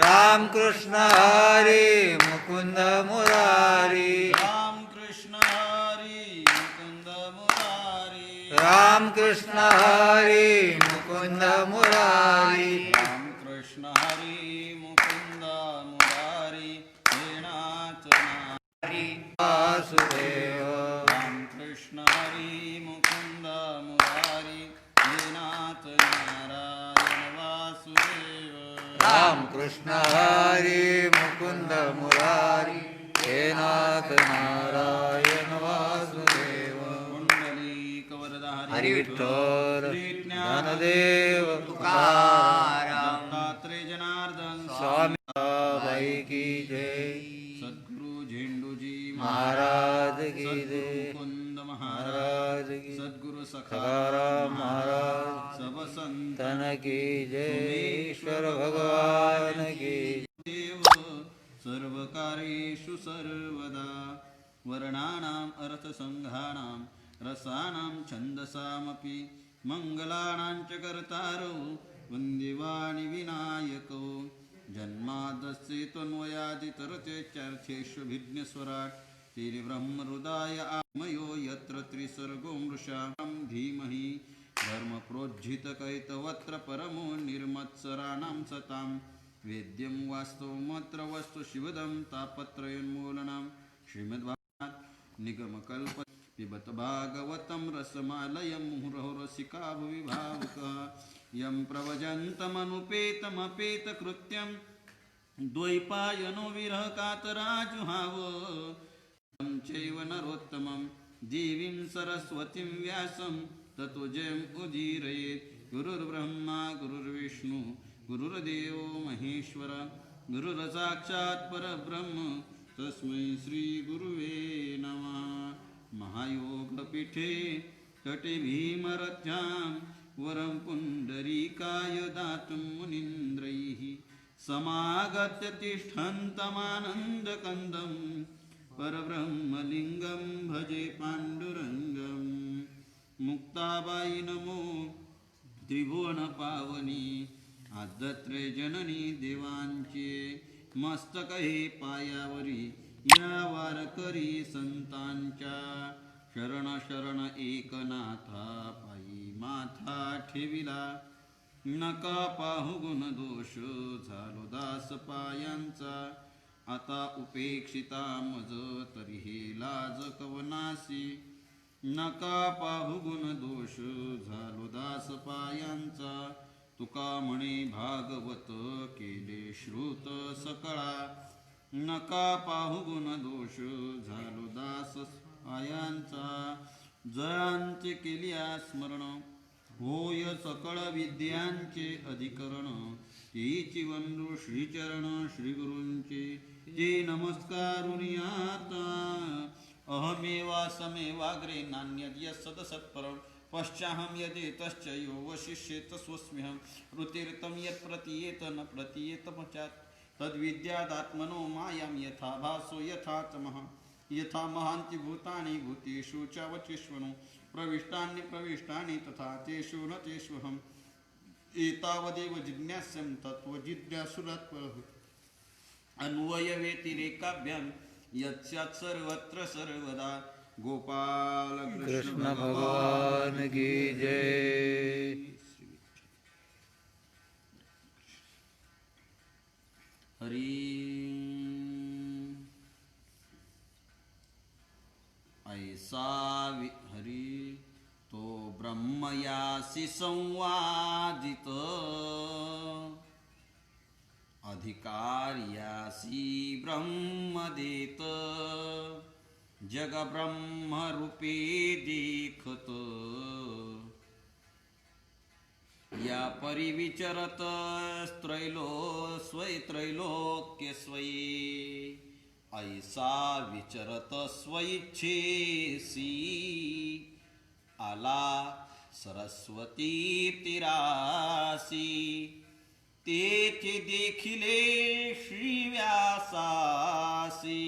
राम कृष्ण हरी मुकुंद मुरारी राम कृष्ण हरी मुकुंद मुरारी राम कृष्ण हरी मुकुंद मुरारी राम कृष्ण हरी मुकुंद मुरारी हे नाथ नारी वासुदेव राम कृष्ण हरी मुकुंद मुरारी हे नाथ नारायण वासुदेव राम कृष्ण हरी मुकुंद मुरारी हे नाथ नारायण वासुदेव कुंडलीक वरदा हरी विठ्ठल श्री ज्ञानदेव तुकाराम दत्तात्रय जनार्दन स्वामी बाई की जय सद्गुरु झेंडूजी महाराज की सद्गुरु जय मुकुंद महाराज की सद्गुरु सखाराम महाराज सब संत तन की जय ईश्वर भगवान की देव सर्व कार्येषु सर्वदा वर्णानाम् अर्थसंघानां रसानां छन्दसामपि मंगलानां च कर्तारो वन्द्यवाणि विनायको जन्मादस्य त्वन्वयादितरतेश्चार्थेष्वभिज्ञस्वराट् श्रीब्रह्महृदाय आमयो यत्र त्रिसर्गो मृषा धीमहि धर्मप्रोज्झितकैतवत्र परमो निर्मत्सराणां सतां वेद्यं वास्तवमत्र वस्तु शिवदं तापत्रयोन्मूलनं श्रीमद्भागवत निगमकल्प पिबत भागवतं रसमालयं मुहुरहो रसिका भुवि भावुकः यं प्रवजन्तमनुपेतमपेतकृत्यं द्वैपायनो विरहकातराजुहाव तं चैव नरोत्तमं देवीं सरस्वतीं व्यासं ततो जयम् उदीरयेत् गुरुर्ब्रह्मा गुरुर्विष्णु गुरुर्देवो महेश्वर गुरुर्साक्षात् परब्रह्म तस्मै श्रीगुरुवे नमः महायोगपीठे तटे भीमरथ्यां वरं पुण्डरीकाय दातुं मुनीन्द्रैः समागत्य तिष्ठन्तमानन्दकन्दं परब्रह्मलिङ्गं भजे पाण्डुरङ्गं मुक्ताबाई नमो त्रिभुवनपावनी आदत्रे जननी देवांचे मस्तक हे पायावरी या वारकरी संतांच्या शरण शरण एकनाथा पायी माथा ठेविला नका पाहू गुण दोष झालो दास पायांचा आता उपेक्षिता मज तरी हे लाज कवनासी नका पाहू गुण दोष झालो दास पायांचा तुका म्हणे भागवत केले श्रुत सकळा नका पाहू गुण दोष झालो दास पायांचा जयांचे केल्या स्मरण होय सकळ विद्यांचे अधिकरण तेची वंदू श्रीचरण श्रीगुरूंचे जे नमस्कारुनी आता अहमेवासमेवाग्रे नान्यद्यसदसत्परं पश्चाहं यदेतश्च यो वशिष्येत स्वस्म्यहं ऋतीर्तं यत् प्रतीयेत न प्रतीयेत पश्चात् तद्विद्यादात्मनो मायां यथा भासो यथा तमः यथा महान्ति भूतानि भूतेषु च वचिष्वनु प्रविष्टानि प्रविष्टानि तथा तेषु न तेष्वहम् एतावदेव जिज्ञास्यं तत्त्वजिज्ञासुरात्परः अन्वयव्यतिरेकाभ्यां यत्स्यात् सर्वत्र सर्वदा गोपाल कृष्ण भगवान की जय हरि ऐसा हरि तो ब्रह्मयासी संवादित अधिकार्यासी ब्रह्मदेत जग ब्रह्म रूपे देखत या परिविचरत त्रैलोक्य स्वये ऐसा विचरत स्वइच्छेसी आला सरस्वती तीरासी तेथे देखिले श्री व्यासासी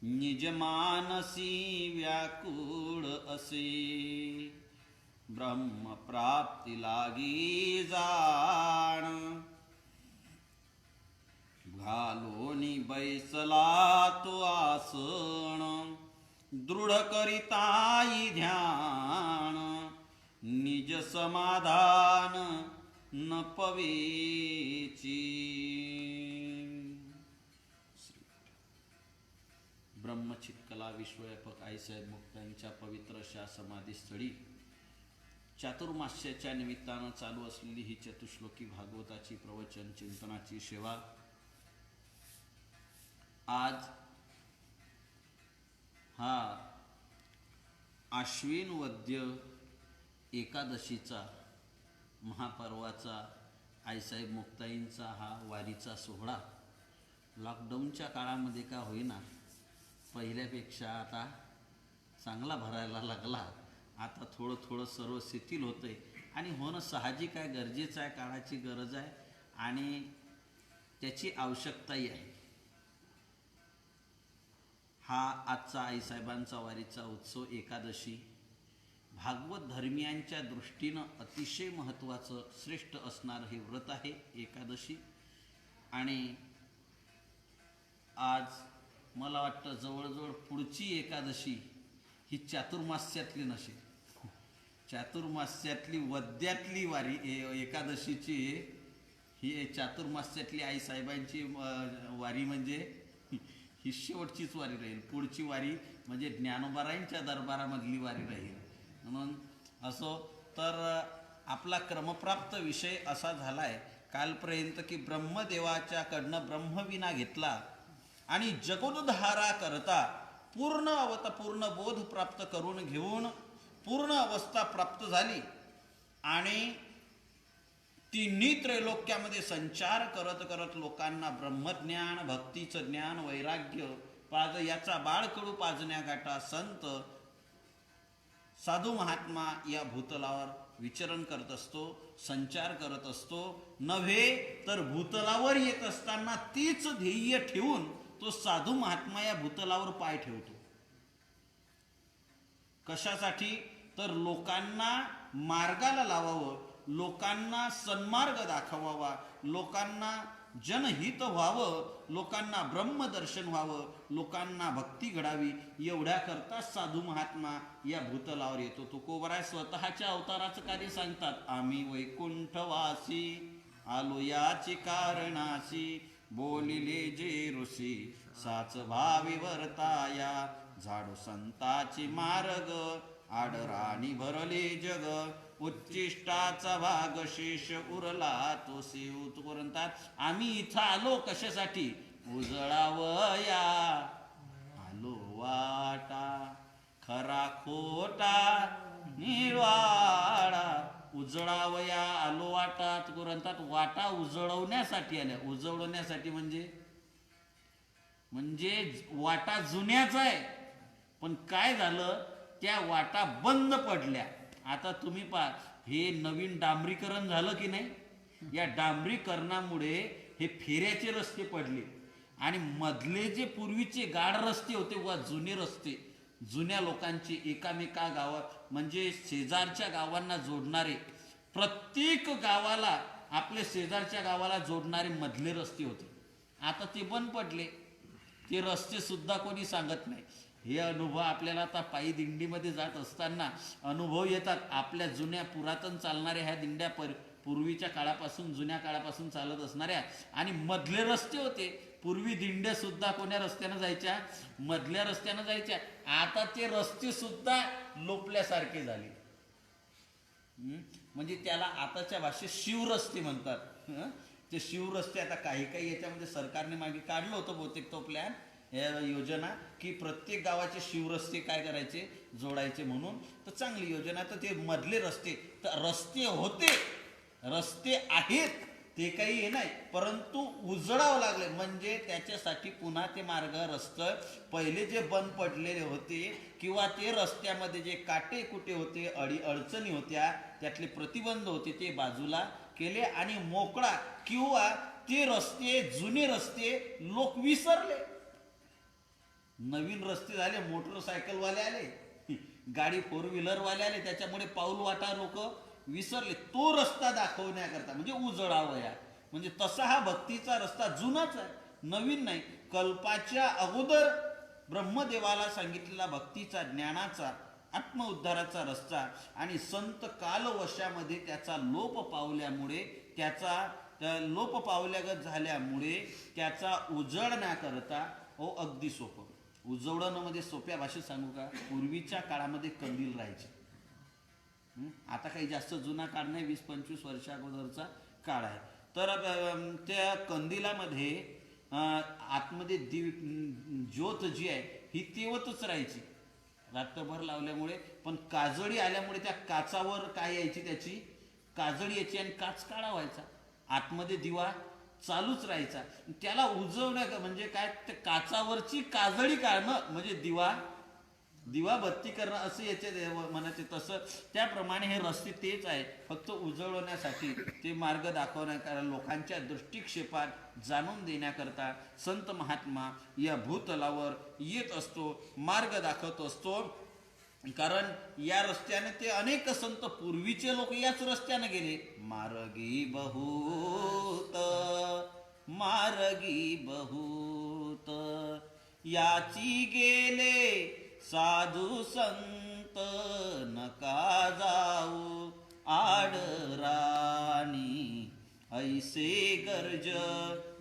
निजमानसी व्याकुळ असे ब्रह्म प्राप्ती लागी जाण बैसला तो आसन दृढ करिताई ध्यान निज समाधान न पवेची. ब्रह्मचित्कला विश्वव्यापक आईसाहेब मुक्तांच्या पवित्र अशा समाधीस्थळी चातुर्मास्याच्या निमित्तानं चालू असलेली ही चतुश्लोकी भागवताची प्रवचन चिंतनाची सेवा आज हा आश्विन वद्य एकादशीचा महापर्वाचा आईसाहेब मुक्ताईंचा हा वारीचा सोहळा लॉकडाऊनच्या काळामध्ये का होईना पहिल्यापेक्षा आता चांगला भरायला लागला. आता थोडं थोडं सर्व शिथिल होतंय आणि होणं साहजिक आहे, गरजेचं आहे, काळाची गरज आहे आणि त्याची आवश्यकताही आहे. हा आजचा आईसाहेबांचा वारीचा उत्सव एकादशी भागवत धर्मियांच्या दृष्टीनं अतिशय महत्त्वाचं श्रेष्ठ असणारं हे व्रत आहे एकादशी. आणि आज मला वाटतं जवळजवळ पुढची एकादशी ही चातुर्मास्यातली नसेल, चातुर्मास्यातली वद्यातली वारी एकादशीची ही चातुर्मास्यातली आईसाहेबांची वारी म्हणजे ही शेवटचीच वारी राहील. पुढची वारी म्हणजे ज्ञानोबारायांच्या दरबारामधली वारी राहील. म्हणून असो तर आपला क्रमप्राप्त विषय असा झाला आहे कालपर्यंत की ब्रह्मदेवाच्याकडनं ब्रह्मविना घेतला आणि जगोद्धारा करता पूर्ण बोध प्राप्त करून घेऊन पूर्ण अवस्था प्राप्त झाली आणि तिन्ही त्रैलोक्यामध्ये संचार करत करत लोकांना ब्रह्मज्ञान, भक्तीचं ज्ञान, वैराग्य याचा बाळकडू पाजण्या गाठा संत साधू महात्मा या भूतलावर विचरण करत असतो, संचार करत असतो. नव्हे तर भूतलावर येत असताना तीच ध्येय ठेवून तो साधू महात्मा या भूतलावर पाय ठेवतो. कशासाठी? तर लोकांना मार्गाला लावावं, लोकांना सन्मार्ग दाखवावा, लोकांना जनहित व्हावं, लोकांना ब्रह्मदर्शन व्हावं, लोकांना भक्ती घडावी, एवढ्या करता साधू महात्मा या भूतलावर येतो. तुकोबराय स्वतःच्या अवताराचं कार्य सांगतात. आम्ही वैकुंठवासी आलो याची कारणाशी बोलिले जे ऋषी साच भावी वर्ताया झाडू संताची मार्ग आडराणी भरले जग उच्चिष्टाचा भाग शेष उरला तो सेवत म्हणतात. आम्ही इथं आलो कशासाठी? उजळावया आलो वाटा खरा खोटा निर्वाळा. उजळावया आलो वाटा म्हणतात. वाटा उजळवण्यासाठी आल्या. उजळवण्यासाठी म्हणजे वाटा जुन्याच आहे, पण काय झालं त्या वाटा बंद पडल्या. आता तुम्ही पहा, हे नवीन डांबरीकरण झालं की नाही, या डांबरीकरणामुळे हे फेऱ्याचे रस्ते पडले आणि मधले जे पूर्वीचे गाड रस्ते होते वा जुने रस्ते, जुन्या लोकांचे एकामेका गावात म्हणजे शेजारच्या गावांना जोडणारे, प्रत्येक गावाला आपल्या शेजारच्या गावाला जोडणारे मधले रस्ते होते, आता ते बंद पडले. ते रस्ते सुद्धा कोणी सांगत नाही. हे अनुभव आपल्याला आता पायी दिंडीमध्ये जात असताना अनुभव येतात. आपल्या जुन्या पुरातन चालणाऱ्या ह्या दिंड्या पूर्वीच्या काळापासून, जुन्या काळापासून चालत असणाऱ्या आणि मधले रस्ते होते. पूर्वी दिंड्या सुद्धा कोण्या रस्त्यानं जायच्या? मधल्या रस्त्यानं जायच्या. आता ते रस्ते सुद्धा लोपल्यासारखे झाले. म्हणजे त्याला आताच्या भाषेत शिवरस्ते म्हणतात. ते शिवरस्ते आता काही याच्यामध्ये सरकारने मागे काढलं होतं बहुतेक तो प्लॅन, योजना की प्रत्येक गावाचे शिवरस्ते काय करायचे, जोडायचे म्हणून. तर चांगली योजना. तर ते मधले रस्ते, तर रस्ते होते, रस्ते आहेत, ते काही हे नाही, परंतु उजळावं लागले. म्हणजे त्याच्यासाठी पुन्हा ते मार्ग रस्ते पहिले जे बंद पडलेले होते किंवा ते रस्त्यामध्ये जे काटे कुटे होते, अडचणी होत्या, त्यातले प्रतिबंध होते, ते बाजूला केले आणि मोकळा किंवा ते रस्ते, जुने रस्ते लोक विसरले. नवीन रस्ते झाले, मोटरसायकलवाले आले, गाडी फोर व्हीलरवाले आले, त्याच्यामुळे पाऊल वाटा लोक विसरले. तो रस्ता दाखवण्याकरता म्हणजे उजळावया, म्हणजे तसा हा भक्तीचा रस्ता जुनाच आहे, नवीन नाही. कल्पाच्या अगोदर ब्रह्मदेवाला सांगितलेला भक्तीचा, ज्ञानाचा, आत्मउद्धाराचा रस्ता आणि संत कालवशामध्ये त्याचा लोप पावल्यामुळे, लोप पावल्यागत झाल्यामुळे त्याचा उजळण्याकरता अगदी सोपं. उजवणं मध्ये सोप्या भाषेत सांगू का, पूर्वीच्या काळामध्ये कंदील राहायचे. आता काही जास्त जुना काळ नाही, 20-25 वर्षा अगोदरचा काळ आहे. तर त्या कंदिलामध्ये आतमध्ये ज्योत जी आहे ही तेवतच राहायची रात्रभर लावल्यामुळे. पण काजळी आल्यामुळे त्या काचावर काय यायची, त्याची काजळी यायची आणि काच काळा व्हायचा. आतमध्ये दिवा चालूच राहायचा. त्याला उजवण्या म्हणजे काय, काचावरची काजळी काढणं म्हणजे दिवा बत्ती करणं असं याचे म्हणायचे. तसं त्याप्रमाणे हे रस्ते तेच आहे, फक्त उजळवण्यासाठी, ते मार्ग दाखवण्याकरता, लोकांच्या दृष्टिक्षेपात जाणून देण्याकरता संत महात्मा या भूतलावर येत असतो, मार्ग दाखवत असतो. कारण या रस्त्याने ते अनेक संत पूर्वीचे लोक याच रस्त्याने गेले. मार्गी बहुत मार्गी बहुत याची गेले साधू संत, नका जाऊ आडराणी, ऐसे गरज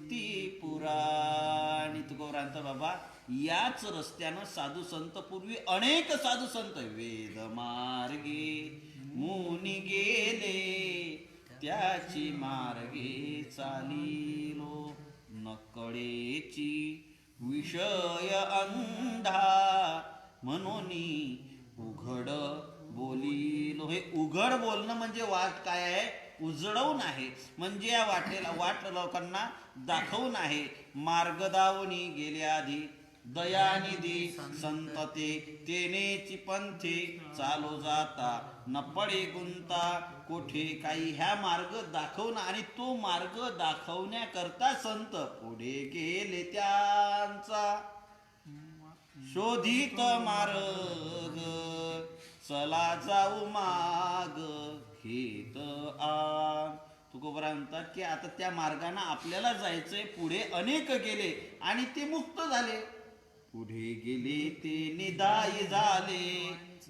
ती पुराणी. तुकोरांचा बाबा याच रस्त्यानं साधू संत, पूर्वी अनेक साधू संत वेद मार्गे मुनी गेले, त्याची मार्गे चालिलो, नकळेची विषय अंधा, म्हणून उघड बोलिलो. हे उघड बोलणं म्हणजे वाट काय आहे, उजळवून आहे. म्हणजे या वाट लोकांना दाखवून आहे. मार्ग दावणी गेले आधी, दयानिधी संतते, तेनेची पंथे चालो जाता, न पडे गुंता कोठे काही. ह्या मार्ग दाखवणं आणि तो मार्ग दाखवण्याकरता संत पुढे गेले. त्यांचा शोधित मार्ग चला जाऊ माग घेत आ. तुकोबरा म्हणतात की आता त्या मार्गाने आपल्याला जायचंय. पुढे अनेक गेले आणि ते मुक्त झाले. पुढे गेले ते निदाय झाले,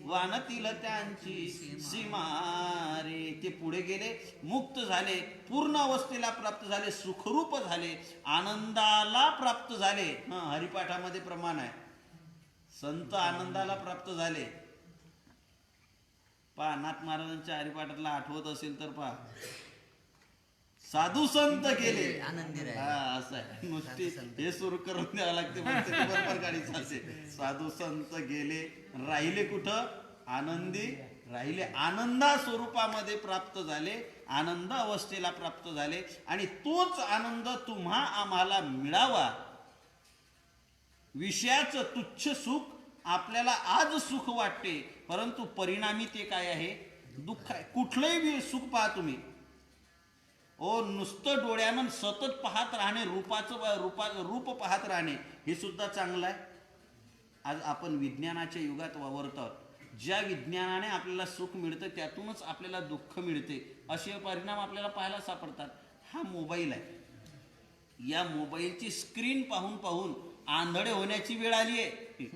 वानतील त्यांची सीमारे. ते पुढे गेले, मुक्त झाले, पूर्ण अवस्थेला प्राप्त झाले, सुखरूप झाले, आनंदाला प्राप्त झाले. हरिपाठामध्ये प्रमाण आहे, संत आनंदाला प्राप्त झाले. पहा, नाथ महाराजांच्या हरिपाठातला आठवत असेल तर पहा, साधू संत गेले. असं आहे, नुसती हे सुरू करून द्यावं लागते, बरोबर गाडी चालते. साधू संत गेले, राहिले कुठं, आनंदी राहिले, आनंदा स्वरूपामध्ये प्राप्त झाले, आनंद अवस्थेला प्राप्त झाले. आणि तोच आनंद तुम्हा आम्हाला मिळावा. विषयाचं तुच्छ सुख आपल्याला आज सुख वाटते, परंतु परिणामी ते काय आहे, दुःख आहे. कुठलंही सुख पहा तुम्ही, नुसतं डोळ्यानं सतत पाहत राहणे, रूप पाहत राहणे, हे सुद्धा चांगलं आहे. आज आपण विज्ञानाच्या युगात वावरतो. ज्या विज्ञानाने आपल्याला सुख मिळतं त्यातूनच आपल्याला दुःख मिळते, असे परिणाम आपल्याला पाहायला सापडतात. हा मोबाईल आहे, या मोबाईलची स्क्रीन पाहून पाहून आंधळे होण्याची वेळ आली आहे.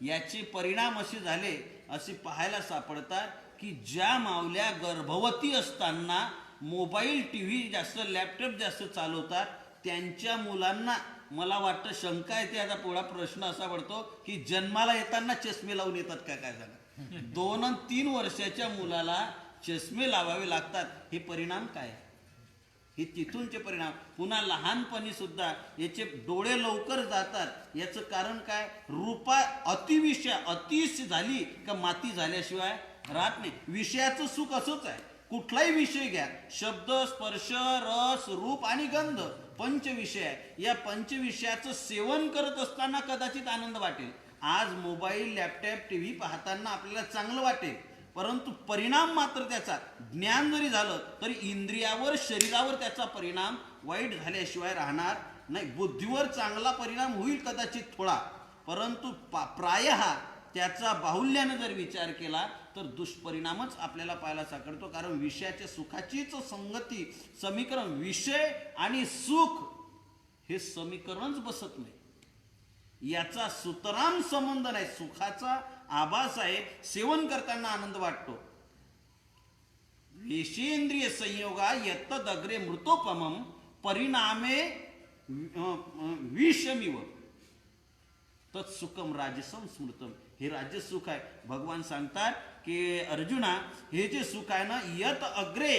याचे परिणाम असे झाले, असे पाहायला सापडतात की ज्या मावल्या गर्भवती असताना मोबाईल, टीव्ही जास्त, लॅपटॉप जास्त चालवतात, त्यांच्या मुलांना मला वाटतं शंका येते. आता पुढा प्रश्न असा पडतो की जन्माला येताना चष्मे लावून येतात का, काय सांगा. 2 आणि 3 वर्षाच्या मुलाला चष्मे लावावे लागतात. हे परिणाम काय, हे तिथूनचे परिणाम. पुन्हा लहानपणी सुद्धा याचे डोळे लवकर जातात. याचं कारण काय, रूपा अतिश झाली का माती झाल्याशिवाय राहत नाही. विषयाचं सुख असंच आहे. कुठलाही विषय घ्या, शब्द, स्पर्श, रस, रूप आणि गंध, पंचविषय आहे. या पंचविषयाचं सेवन करत असताना कदाचित आनंद वाटेल. आज मोबाईल, लॅपटॉप, टीव्ही पाहताना आपल्याला चांगलं वाटेल, परंतु परिणाम मात्र त्याचा, ज्ञान जरी झालं तरी इंद्रियावर, शरीरावर त्याचा परिणाम वाईट झाल्याशिवाय राहणार नाही. बुद्धीवर चांगला परिणाम होईल कदाचित थोडा, परंतु प्रायः त्याचा बाहुल्यानं जर विचार केला तर दुष्परिणामच आपल्याला पाहायला सापडतो. कारण विषयाच्या सुखाचीच संगती, समीकरण, विषय आणि सुख हे समीकरणच बसत नाही. याचा सुतराम संबंध नाही. सुखाचा आभास आहे, सेवन करताना आनंद वाटतो. विषेंद्रिय संयोगा यत्तदग्रे मृतोपमम परिणामे विषमिव तत्सुखम राजसम स्मृतम. हे राजसुख आहे. भगवान सांगतात की अर्जुना, हे जे सुख आहे ना, यत अग्रे,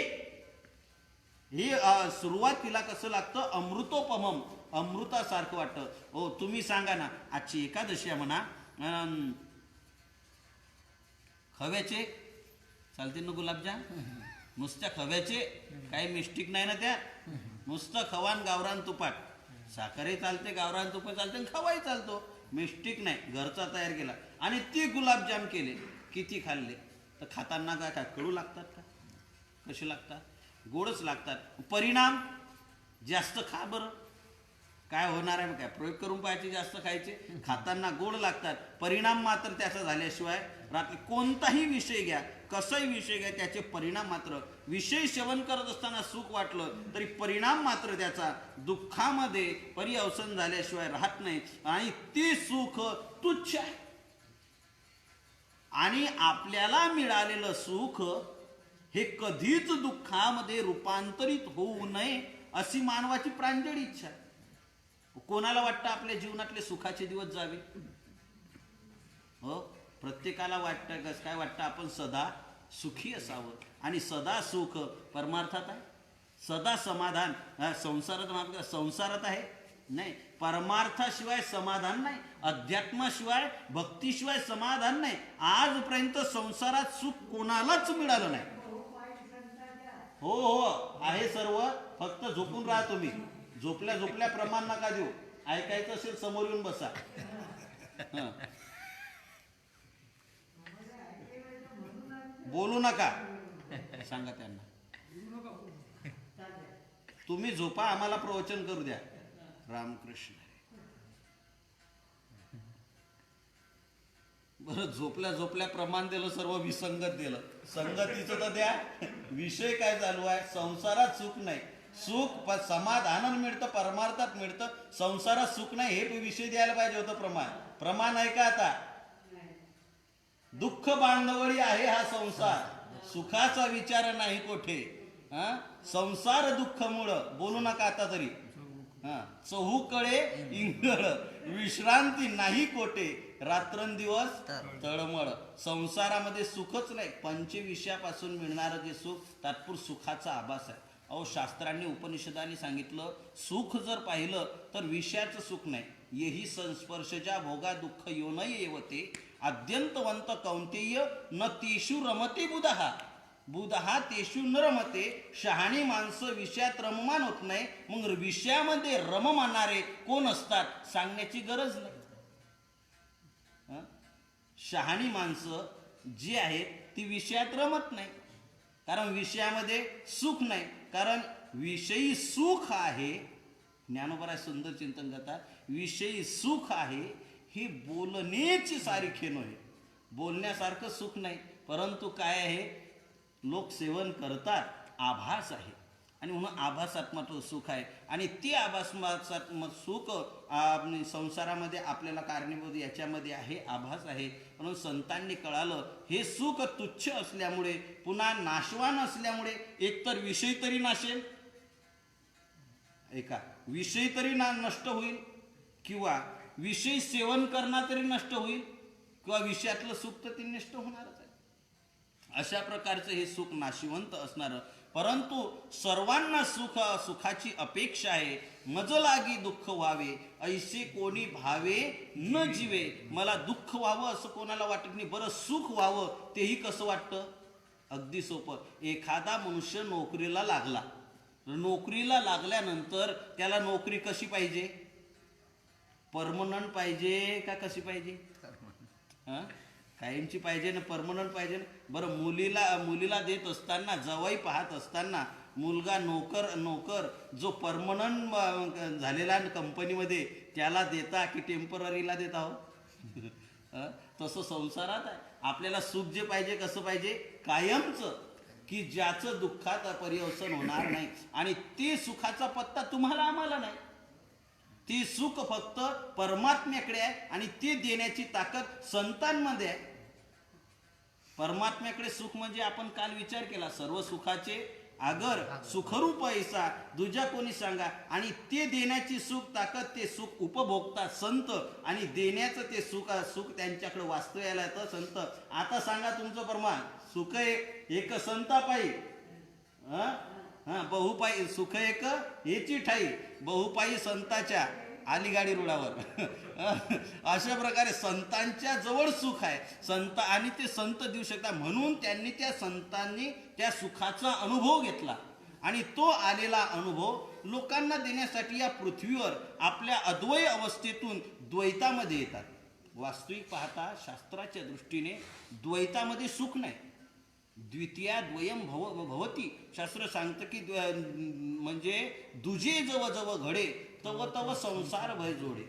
हे सुरुवातीला कसं लागतं, अमृतोपमम, अमृतासारखं वाटतं. हो, तुम्ही सांगा ना, आजची एकादशी आहे म्हणा, खव्याचे चालतील ना गुलाबजाम, नुसत्या खव्याचे, काही मिस्टेक नाही ना त्यात, नुसतं खवान गावरान तुपात, साखरही चालते, गावरान तुपा चालते, आणि खवाही चालतो, मिस्टेक नाही, घरचा तयार केला. आणि ते गुलाबजाम केले, किती खाल्ले तर खाताना काय कडू लागतात का? कसे लागतात? गोडच लागतात. परिणाम जास्त खा बरं, काय होणार आहे? काय प्रयोग करून पाहायचे, जास्त खायचे, खाताना गोड लागतात. परिणाम मात्र त्याचा झाल्याशिवाय रात्री कोणताही विषय घ्या, कसाही विषय घ्या, त्याचे परिणाम मात्र, विषय सेवन करत असताना सुख वाटलं तरी परिणाम मात्र त्याचा दुःखामध्ये पर्यवसन झाल्याशिवाय राहत नाही. आणि ते सुख तुच्छ आहे. आणि आपल्याला मिळालेलं सुख हे कधीच दुःखामध्ये रूपांतरित होऊ नये अशी मानवाची प्रांजळ इच्छा आहे. कोणाला वाटतं आपल्या जीवनातले सुखाचे दिवस जावे? हो, प्रत्येकाला वाटतं, कसं काय वाटतं, आपण सदा सुखी असावं. आणि सदा सुख परमार्थात आहे, सदा समाधान संसारात आहे नाही. परमार्थाशिवाय समाधान नाही, अध्यात्माशिवाय, भक्तीशिवाय समाधान नाही. आजपर्यंत संसारात सुख कोणालाच मिळालं नाही. हो हो, आहे सर्व, फक्त झोपून राहा तुम्ही. झोपल्या प्रमाण नका देऊ. ऐकायचं असेल समोर येऊन बसा. बोलू नका, सांगा त्यांना. तुम्ही झोपा, आम्हाला प्रवचन करू द्या. रामकृष्ण. बरं, झोपल्या प्रमाण दिलं, सर्व विसंगत दिलं. संगतीचं तर द्या. विषय काय चालू आहे? संसारात सुख नाही. सुख समाधानानं मिळतं, परमार्थात मिळतं, संसारात सुख नाही, हे विषय द्यायला पाहिजे होतं. प्रमाण आहे का आता? दुःख बांधवळी आहे हा संसार, सुखाचा विचार नाही कोठे. संसार दुःख मूळ, बोलू नका आता तरी. चहूकडे इंगळ, विश्रांती नाही कोठे, रात्रंदिवस तळमळ. संसारामध्ये सुखच नाही, पंचविषयापासून मिळणारं जे सुख तात्पुर सुखाचा आभास आहे. अहो, शास्त्रांनी, उपनिषदांनी सांगितलं, सुख जर पाहिलं तर विषयाचं सुख नाही. येही संस्पर्शजा भोगा दुःख योनय येवते, आद्यंतवंत कौंतेय न तेषु रमते बुधहा. बुधहा तेषु न रमते. शहाणी माणसं विषयात रममान होत नाही. मग विषयामध्ये रममानारे कोण असतात सांगण्याची गरज नाही. शहाणी माणसं जी आहेत ती विषयात रमत नाही, कारण विषयामध्ये सुख नाही. कारण विषयी सुख आहे, ज्ञानोबा सुंदर चिंतन करतात, विषयी सुख आहे ही बोलण्याची सारखी नव्हे. बोलण्यासारखं सुख नाही, परंतु काय आहे, लोक सेवन करतात, आभास आहे. आणि म्हणून आभासात्मक सुख आहे. आणि ते आभासात्मक सुख संसारामध्ये आपल्याला कारणीभूत याच्यामध्ये आहे, आभास आहे. म्हणून संतांनी कळालं, हे सुख तुच्छ असल्यामुळे, पुन्हा नाशवान असल्यामुळे, एकतर विषय तरी नाशेल, ऐका, विषय तरी नष्ट होईल, किंवा विषय सेवन करणार तरी नष्ट होईल, किंवा विषयातलं सुख तर ते नष्ट होणारच आहे. अशा प्रकारचं हे सुख नाशिवंत असणार. परंतु सर्वांना सुखाची अपेक्षा आहे. मज लागी दुःख व्हावे, ऐसे कोणी भावे न जीवे. मला दुःख व्हावं असं कोणाला वाटत नाही. बरं, सुख व्हावं तेही कसं वाटतं? अगदी सोपं. एखादा मनुष्य नोकरीला लागला, नोकरीला लागल्यानंतर त्याला नोकरी कशी पाहिजे? परमनंट पाहिजे का कशी पाहिजे? कायमची पाहिजे ना, परमनंट पाहिजे ना. बरं, मुलीला देत असताना, जवाई पाहत असताना, मुलगा नोकर जो परमनंट झालेला कंपनीमध्ये, त्याला देता की टेम्पररीला देता हो? तसं संसारात आहे. आपल्याला सुख जे पाहिजे कसं पाहिजे? कायमचं, की ज्याचं दुःखात पर्यवसन होणार नाही. आणि ते सुखाचा पत्ता तुम्हाला आम्हाला नाही. ती सुख फक्त परमात्म्याकडे आहे आणि ते देण्याची ताकद संतांमध्ये आहे. परमात्म्याकडे सुख म्हणजे आपण काल विचार केला, सर्व सुखाचे आगर सुखरूप ऐसा दुजा कोणी सांगा. आणि ते देण्याची सुख ताकद, ते सुख उपभोगतात संत आणि देण्याचं ते सुख त्यांच्याकडे वास्तव्याला येतं संत. आता सांगा तुमचं प्रमाण, सुख एक संतापायी बहुपायी, सुख एक याची ठाई बहुपायी संताच्या आली गाडी रुळावर. अशा प्रकारे संतांच्या जवळ सुख आहे संत आणि ते संत देऊ शकतात. म्हणून त्यांनी त्या संतांनी त्या सुखाचा अनुभव घेतला आणि तो आलेला अनुभव लोकांना देण्यासाठी या पृथ्वीवर आपल्या अद्वय अवस्थेतून द्वैतामध्ये येतात. वास्तविक पाहता शास्त्राच्या दृष्टीने द्वैतामध्ये सुख नाही, द्वितीया द्वयम भवती. शास्त्र सांगतं की म्हणजे दुजे जव जव घडे तव तव संसार भय जोडे.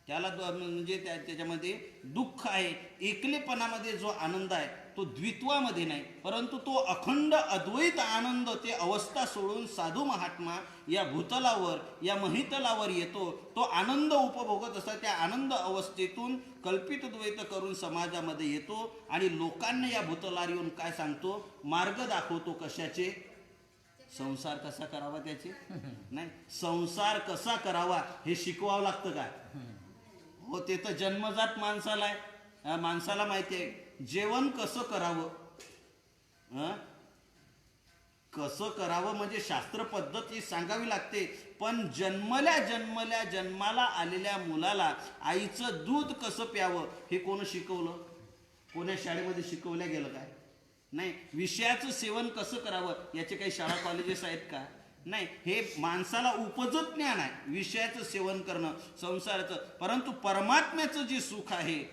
त्याला म्हणजे त्याच्यामध्ये दुःख आहे, एकलेपणामध्ये जो आनंद आहे तो द्वित्वामध्ये नाही, परंतु तो अखंड अद्वैत आनंद, ते अवस्था सोडून साधू महात्मा या भूतलावर या महितलावर येतो. तो आनंद उपभोगत असता त्या आनंद अवस्थेतून कल्पित द्वैत करून समाजामध्ये येतो आणि लोकांना या भूतलावर येऊन काय सांगतो, मार्ग दाखवतो. कशाचे? संसार कसा करावा त्याचे नाही, संसार कसा करावा हे शिकवावं लागतं काय? हो, ते तर जन्मजात माणसाला आहे. माणसाला माहिती आहे जेवण कसं करावं, कसं करावं म्हणजे शास्त्र पद्धत ही सांगावी लागते. पण जन्माला आलेल्या मुलाला आईचं दूध कसं प्यावं हे कोण शिकवलं? कोण्या शाळेमध्ये शिकवल्या गेलं काय? नाही. विषयाचं सेवन कसं करावं याचे काही शाळा कॉलेजेस आहेत का? नाही. हे माणसाला उपजत ज्ञान आहे विषयाचं सेवन करणं संसाराचं. परंतु परमात्म्याचं जे सुख आहे,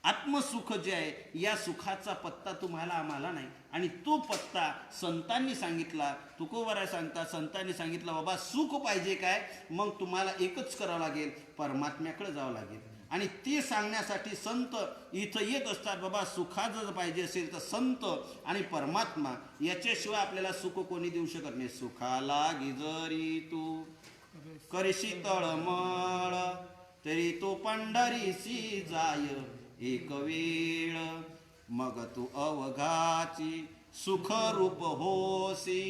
आत्मसुख जे आहे, या सुखाचा पत्ता तुम्हाला आम्हाला नाही. आणि तो पत्ता संतांनी सांगितला. तुकोबराय सांगतात, संतांनी सांगितलं बाबा सुख पाहिजे काय, मग तुम्हाला एकच करावं लागेल, परमात्म्याकडे जावं लागेल. आणि ते सांगण्यासाठी संत इथं येत असतात. बाबा सुखाचं जर पाहिजे असेल तर संत आणि परमात्मा याच्याशिवाय आपल्याला सुख कोणी देऊ शकत नाही. सुखाला गिजरी तू करशी तळमळ, तरी तो पंढरीसी जाय एक वेळ, मग तू अवघाची सुखरूप होसी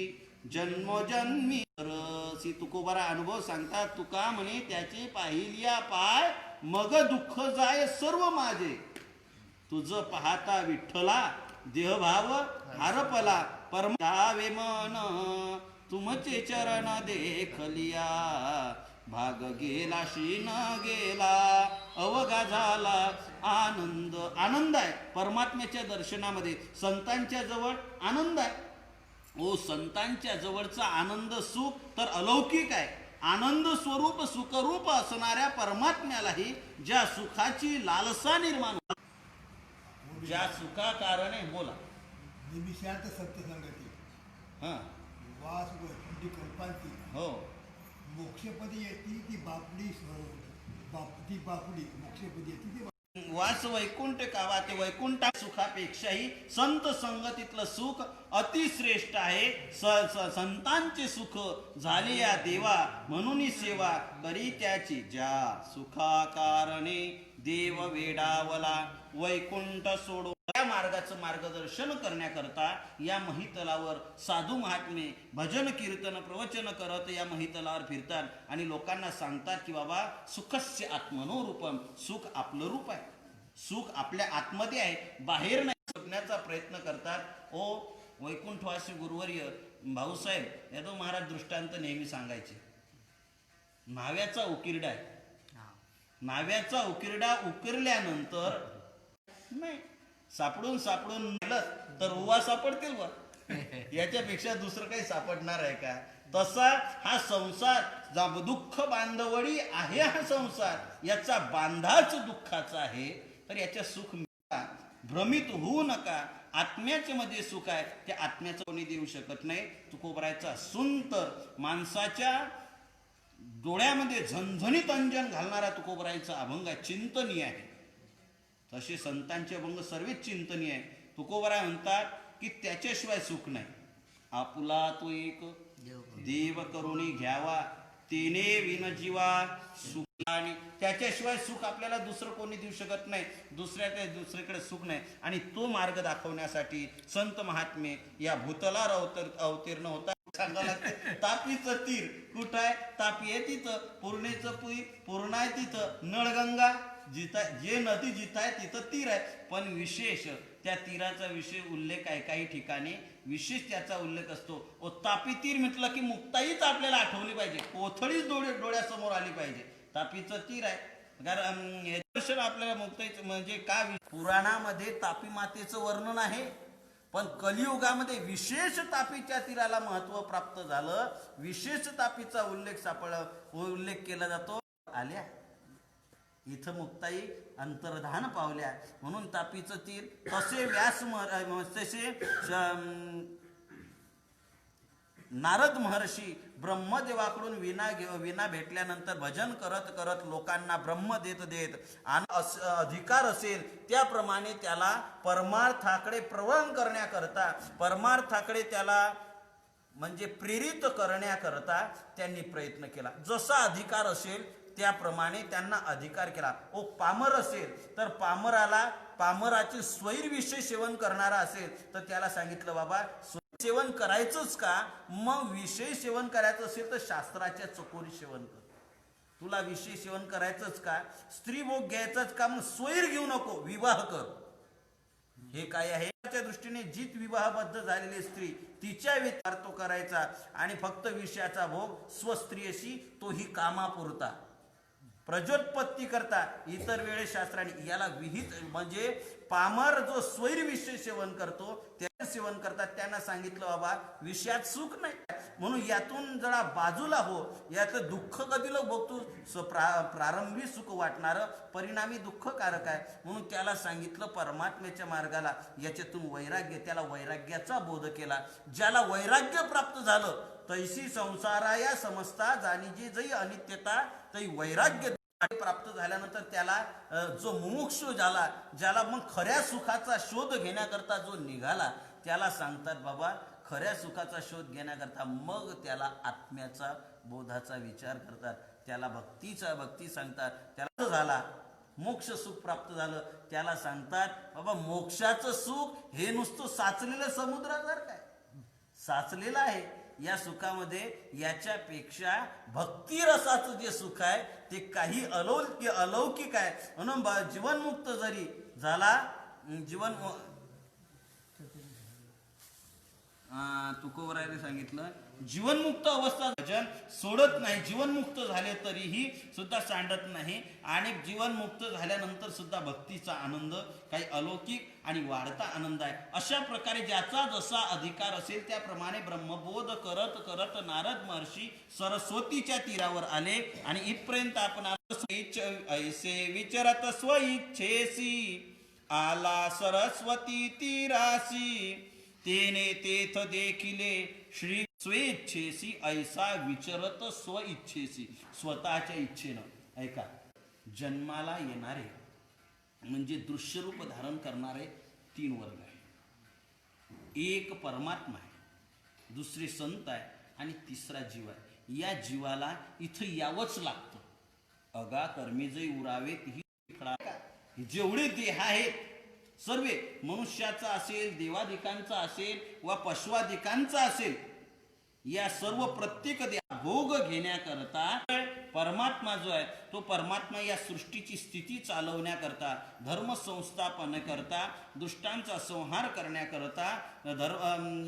जन्मोजन्मी रसी. तुकोबारा अनुभव सांगतात. तुका म्हणे त्याचे पाहिल्या पाय मग दुःख जाय सर्व माझे, तुझ पाहता विठ्ठला देहभाव हारपला, परमावे मन तुमचे चरण देखलिया, भाग गेला शीन गेला अवघा झाला आनंद. आनंद आहे परमात्म्याच्या दर्शनामध्ये, संतांच्या जवळ आनंद आहे. ओ संतांच्या जवळचा आनंद सुख तर अलौकिक आहे. आनंद स्वरूप सुखरूप असणाऱ्या परमात्म्यालाही ज्या सुखाची लालसा निर्माण होते, ज्या सुखा कारणे बोला निमिषार्थ सत्य संगती वास वैकुंठी कल्पांती हो मोक्षपदी येते ती बापडी ती बापडी मोक्षपदी येते ती वास वैकुंठ कावा, ते वैकुंठ सुखापेक्षाही संत संगतीतलं सुख अतिश्रेष्ठ आहे. संतांचे सुख झाले या देवा, म्हणून सेवा करी त्याची, ज्या सुखा कारणे देव वेडावला वैकुंठ सोडो. या मार्गाचं मार्गदर्शन करण्याकरता या महितलावर साधू महात्मे भजन कीर्तन प्रवचन करत या महितलावर फिरतात आणि लोकांना सांगतात की बाबा सुखस्य आत्मनो रूपम, सुख आपलं रूप आहे, सुख आपल्या आतमध्ये आहे, बाहेर नाही. जगण्याचा प्रयत्न करतात. ओ वैकुंठवासी गुरुवर्य भाऊसाहेब यादव महाराज दृष्टांत नेहमी सांगायचे. न्हाव्याचा उकिरडा आहे, न्हाव्याचा उकिरडा उकिरल्यानंतर नाही सापडून नेलं तर उवा सापडतील वा, याच्यापेक्षा दुसरं काही सापडणार आहे का? तसा हा संसार दुःख बांधवडी आहे. हा संसार याचा बांधाच दुःखाचा आहे. तर याच्या सुख भ्रमित होऊ नका. आत्म्याच्या मध्ये सुख आहे, त्या आत्म्याचं कोणी देऊ शकत नाही. तुकोबरायचा सुंदर माणसाच्या डोळ्यामध्ये झणझणीत अंजन घालणारा तुकोबरायचा अभंग आहे, चिंतनीय आहे. तसे संतांचे अभंग सर्वच चिंतनीय आहे. तुकोबराय म्हणतात की त्याच्याशिवाय सुख नाही. आपुला तो एक देव करुणी घ्यावा, तिने विन जीवा सुख, आणि त्याच्याशिवाय सुख आपल्याला दुसरं कोणी देऊ शकत नाही, दुसरीकडे सुख नाही. आणि तो मार्ग दाखवण्यासाठी संत महात्मे या भूतलावर अवतीर्ण होता. सांगावं लागते तापीचं तीर कुठं आहे, तापी आहे तिथं, पूर्णेचं पूर्ण आहे तिथं, नळगंगा जिथं, जे नदी जिथं आहे तिथं तीर आहे. पण विशेष त्या तीराचा विषय उल्लेख आहे, काही ठिकाणी विशेष त्याचा उल्लेख असतो. तापी तीर म्हटलं की मुक्ताईच आपल्याला आठवली पाहिजे, कोथळीच डोळ्यासमोर आली पाहिजे. तापीचं तीर आहे, कारण हे दर्शन आपल्याला मुक्ताईचं म्हणजे का. पुराणामध्ये तापी मातेचं वर्णन आहे, पण कलियुगामध्ये विशेष तापीच्या तीराला महत्व प्राप्त झालं. विशेष तापीचा उल्लेख केला जातो. आल्या इथं मुक्ताई अंतर्धान पावल्या म्हणून तापीचं तीर. तसे तसे नारद महर्षी ब्रह्मदेवाकडून विना भेटल्यानंतर भजन करत करत लोकांना ब्रह्म देत अधिकार असेल त्याप्रमाणे त्याला परमार्थाकडे प्रवहन करण्याकरता, परमार्थाकडे त्याला म्हणजे प्रेरित करण्याकरता त्यांनी प्रयत्न केला. जसा अधिकार असेल त्याप्रमाणे त्यांना अधिकार केला. पामर असेल तर पामराचे स्वैरविषय सेवन करणारा असेल तर त्याला सांगितलं बाबा सेवन करायचंच का, मग विषय सेवन करायचं असेल तर शास्त्राच्या चकोरी सेवन कर. तुला विषय सेवन करायचंच का, स्त्री भोग घ्यायचाच का, मग स्वैर घेऊ नको, विवाह कर. हे काय आहे, त्या दृष्टीने जीत विवाहबद्ध झालेली स्त्री तिच्या विचार तो करायचा आणि फक्त विषयाचा भोग स्वस्त्रियशी तोही कामापुरता प्रजोत्पत्ती करता. इतर वेळे शास्त्राने याला विहित म्हणजे पामर जो स्वैर विषय सेवन करतो त्या सेवन करतात त्यांना सांगितलं बाबा विषयात सुख नाही, म्हणून यातून जरा बाजूला हो. याचं दुःख कधीला बघतो, प्रारंभी सुख वाटणारं परिणामी दुःखकारक आहे. म्हणून त्याला सांगितलं परमात्म्याच्या मार्गाला, याच्यातून वैराग्य, त्याला वैराग्याचा बोध केला. ज्याला वैराग्य प्राप्त झालं तैसी संसाराया समजता जाणीजे जई अनित्यता तै वैराग्य प्राप्त झाल्यानंतर त्याला जो मुमुक्षु ज्याला मग खऱ्या सुखाचा शोध घेण्याकरता जो निघाला त्याला सांगतात बाबा खऱ्या सुखाचा शोध घेण्याकरता मग त्याला आत्म्याचा बोधाचा विचार करतात, त्याला भक्ती सांगतात. त्याला झाला मोक्ष सुख प्राप्त झालं त्याला सांगतात बाबा मोक्षाचं सुख हे नुसतं साचलेलं समुद्रासारखं आहे, साचलेलं आहे. या सुखामध्ये याच्यापेक्षा भक्तिरसाचं जे सुख आहे ते काही अलौकिक आहे. म्हणून जीवनमुक्त जरी झाला, तुकोबरायने सांगितलं जीवनमुक्त अवस्था भजन सोडत नाही, जीवनमुक्त झाले तरीही सुद्धा सांडत नाही. आणि जीवनमुक्त झाल्यानंतर सुद्धा भक्तीचा आनंद काही अलौकिक आणि वाढता आनंद आहे. अशा प्रकारे ज्याचा जसा अधिकार असेल त्याप्रमाणे ब्रह्मबोध करत करत नारद महर्षी सरस्वतीच्या तीरावर आले. आणि इथपर्यंत आपण ऐसे विचरत स्वइच्छेसी आला सरस्वती तीरासी, तेने तेथ देखिले श्री स्वेच्छेसी ऐसा विचरत स्वइच्छेसी. स्वतःच्या इच्छेनं. ऐका, जन्माला येणारे म्हणजे दृश्यरूप धारण करणारे 3 वर्ग आहे. एक परमात्मा आहे, दुसरे संत आहे आणि तिसरा जीव आहे. या जीवाला इथं यावंच लागतं. अगा कर्मीजय उरावेत ही जेवढे देह आहेत सर्वे, मनुष्याचा असेल, देवादिकांचा असेल वा पशवादिकांचा असेल, या सर्व प्रत्येक भोग घेण्याकरता परमात्मा जो आहे तो परमात्मा या सृष्टीची स्थिती चालवण्याकरता, धर्म संस्थापन करता, दुष्टांचा संहार करण्याकरता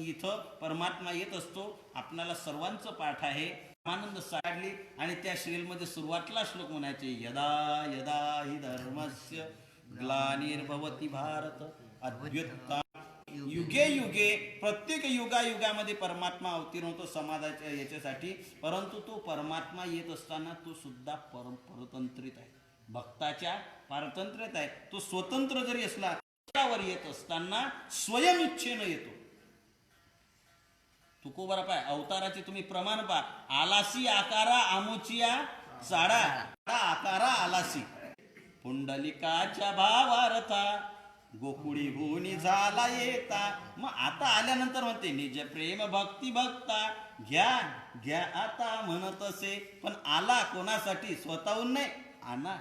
इथं परमात्मा येत असतो. आपल्याला सर्वांचं पाठ आहे. आनंद साडली आणि त्या श्रीलमध्ये सुरुवातला श्लोक म्हणायचे यदा यदा हि धर्मस्य ग्लानिर्भवति भारत अद्युत्ता. युगे युगे प्रत्येक युगामध्ये परमात्मा अवतीर्ण होतो समाजाच्या याच्यासाठी. परंतु तो परमात्मा येत असताना तो सुद्धा परतंत्रित आहे, भक्ताच्या पारतंत्र्यात आहे. तो स्वतंत्र जरी असला त्यावर येत असताना स्वयं इच्छेनं येतो. तुकोबरा पाय अवताराचे तुम्ही प्रमाण पा. आलासी आकारा आमोचिया साडा आकारा आलासी, पुंडलिकाच्या भावार्था गोकुळी होनी झाला येता. मग आता आल्यानंतर म्हणते निज प्रेम भक्ती भक्ता घ्या घ्या आता म्हणत असे. पण आला कोणासाठी? स्वतःहून नाही. आणा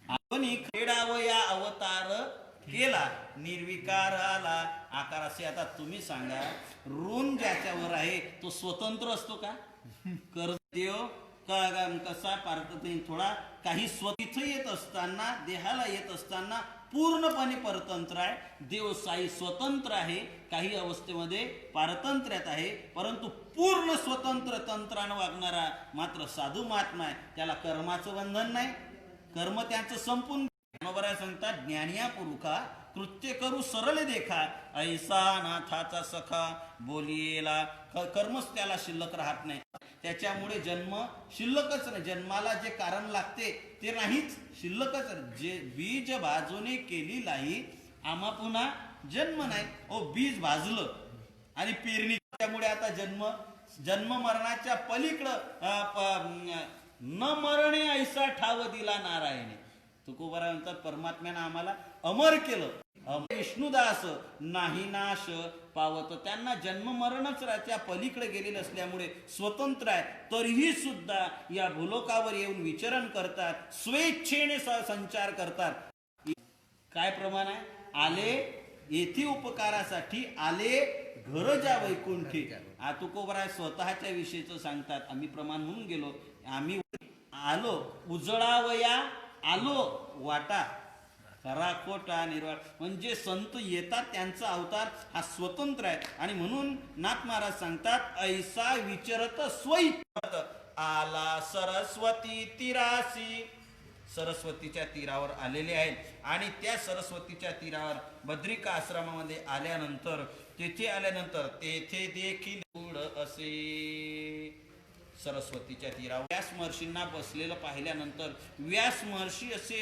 आपण खेडावया अवतार केला, निर्विकार आला आकार असे. आता तुम्ही सांगा, ऋण ज्याच्यावर आहे तो स्वतंत्र असतो का? कर्जदेव कसा पार्थ थोडा काही इथं येत असताना, देहाला येत असताना पूर्णपणे परतंत्र आहे. देव साई स्वतंत्र आहे, काही अवस्थेमध्ये पारतंत्र्यात आहे, परंतु पूर्ण स्वतंत्र तंत्रानं वागणारा मात्र साधू महात्मा आहे. त्याला कर्माचं बंधन नाही, कर्म त्याचं संपून. बऱ्या सांगतात, ज्ञानिया पुरुखा कृत्य करू सरळ देखा, ऐसा नाथाचा सखा बोलियेला. कर्मच त्याला शिल्लक राहत नाही. त्याच्यामुळे जन्म शिल्लकच नाही. जन्माला जे कारण लागते ते नाहीच, शिल्लकच. जे बीज भाजूने केली लाई, आम्हा पुन्हा जन्म नाही. ओ बीज भाजलं आणि पेरणी, त्यामुळे आता जन्म मरणाच्या पलीकडं न मरणे ऐसा ठाव दिला नारायणे. तुकोबारा म्हणतात, परमात्म्यानं आम्हाला अमर केलं. विष्णुदास नाही नाश पावत. त्यांना जन्म मरणच त्या पलीकडे गेलेले असल्यामुळे स्वतंत्र आहे, तरीही सुद्धा या भूलोकावर येऊन विचरण करतात, स्वेच्छेने संचार करतात. काय प्रमाण आहे? आले येथे उपकारासाठी, आले घर ज्या वैकुंठी. तुकोबरा स्वतःच्या विषयीचं सांगतात, आम्ही प्रमाण म्हणून गेलो, आम्ही आलो उजळावया, आलो वाटा खरा खोटा निर्वाळ. म्हणजे संत येतात, त्यांचा अवतार हा स्वतंत्र आहे. आणि म्हणून नाथ महाराज सांगतात, ऐसा विचरत स्वई आला सरस्वती तीरासी. सरस्वतीच्या तीरावर आलेले आहेत. आणि त्या सरस्वतीच्या तीरावर बद्रिका आश्रमामध्ये आल्यानंतर, तेथे आल्यानंतर तेथे देखील गुढ असे. सरस्वतीच्या तीरावर व्यास महर्षींना बसलेलं पाहिल्यानंतर व्यास महर्षी असे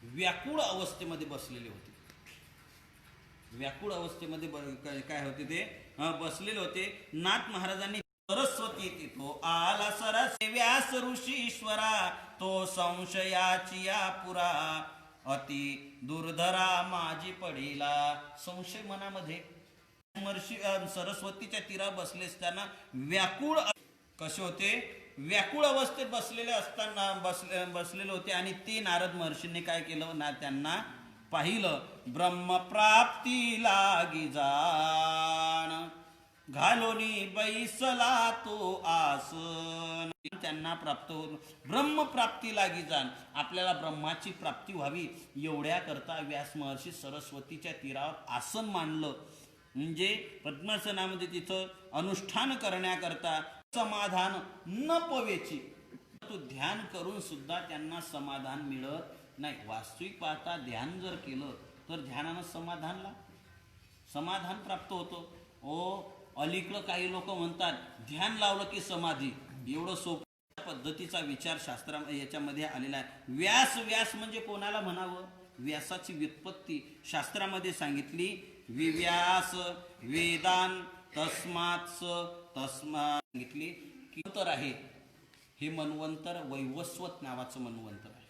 व्याकुळ अवस्थेमध्ये बसलेले होते. व्याकुळ अवस्थेमध्ये काय होते ते बसलेले होते. नाथ महाराजांनी सरस्वती तिथो आला सरस व्यास ऋषी ईश्वरा, तो संशयाची पुरा अति दुर्धरा माझी पडिला. संशय मनामध्ये. महर्षी सरस्वतीच्या तीरावर बसले असताना व्याकुळ कसे होते? व्याकुळ अवस्थेत बसलेले असताना बसलेले होते. आणि ते नारद महर्षींनी काय केलं ना, त्यांना पाहिलं. ब्रह्मप्राप्ती लागी जाण घालोनी बैसला तो आसन. त्यांना प्राप्त होऊन ब्रह्मप्राप्ती लागी जाण, आपल्याला ब्रह्माची प्राप्ती व्हावी एवढ्या करता व्यास महर्षी सरस्वतीच्या तीरावर आसन मांडलं. म्हणजे पद्मासनामध्ये तिथं अनुष्ठान करण्याकरता समाधान न पवेची. तो ध्यान करून सुद्धा त्यांना समाधान मिळत नाही. वास्तविक पाहता ध्यान जर केलं तर ध्यानानं समाधान प्राप्त होतं. अलीकडं काही लोक म्हणतात ध्यान लावलं की समाधी. एवढं सोप्या पद्धतीचा विचार शास्त्रा याच्यामध्ये आलेला आहे. व्यास म्हणजे कोणाला म्हणावं? व्यासाची व्युत्पत्ती शास्त्रामध्ये सांगितली. विव्यास वेदान तस्मात सांगितली की तर आहे हे मन्वंतर वैवस्वत नावाचं मन्वंतर आहे.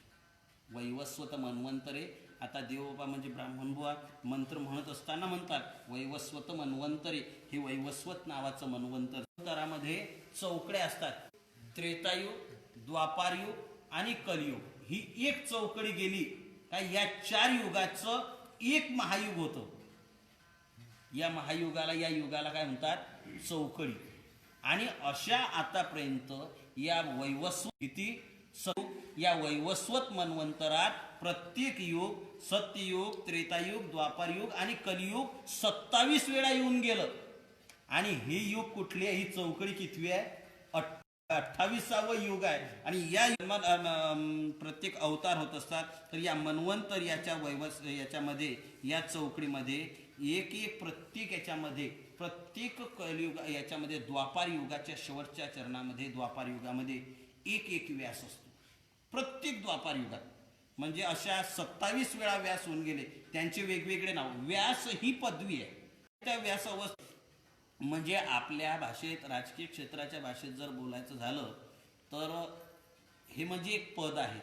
वैवस्वत मन्वंतरे. आता देवबाबा म्हणजे ब्राह्मण बुवा मंत्र म्हणत असताना म्हणतात वैवस्वत मन्वंतरे. हे वैवस्वत नावाचं मन्वंतर. मंत्रामध्ये चौकड्या असतात. त्रेतायुग, द्वापारयुग आणि कलियुग ही एक चौकडी गेली काय, या 4 युगाचं एक महायुग होतं. या महायुगाला, या युगाला काय म्हणतात? चौकडी. आणि अशा आतापर्यंत या या वैवस्वत मन्वंतरात प्रत्येक युग, सत्ययुग, त्रेतायुग, द्वापारयुग आणि कलियुग 27 वेळा येऊन गेलं. आणि हे युग कुठले? ही चौकडी कितवी आहे? 28वां युग आहे. आणि या प्रत्येक अवतार होत असतात. तर या मन्वंतर याच्यामध्ये या चौकडीमध्ये एक प्रत्येक याच्यामध्ये प्रत्येक कलियुग याच्यामध्ये द्वापार युगाच्या शेवटच्या चरणामध्ये द्वापार युगामध्ये एक व्यास असतो. प्रत्येक द्वापार युगात म्हणजे अशा 27 वेळा व्यास होऊन गेले. त्यांचे वेगवेगळे नाव. व्यास ही पदवी आहे. त्या व्यास अवस्था म्हणजे आपल्या भाषेत, राजकीय क्षेत्राच्या भाषेत जर बोलायचं झालं तर हे म्हणजे एक पद आहे.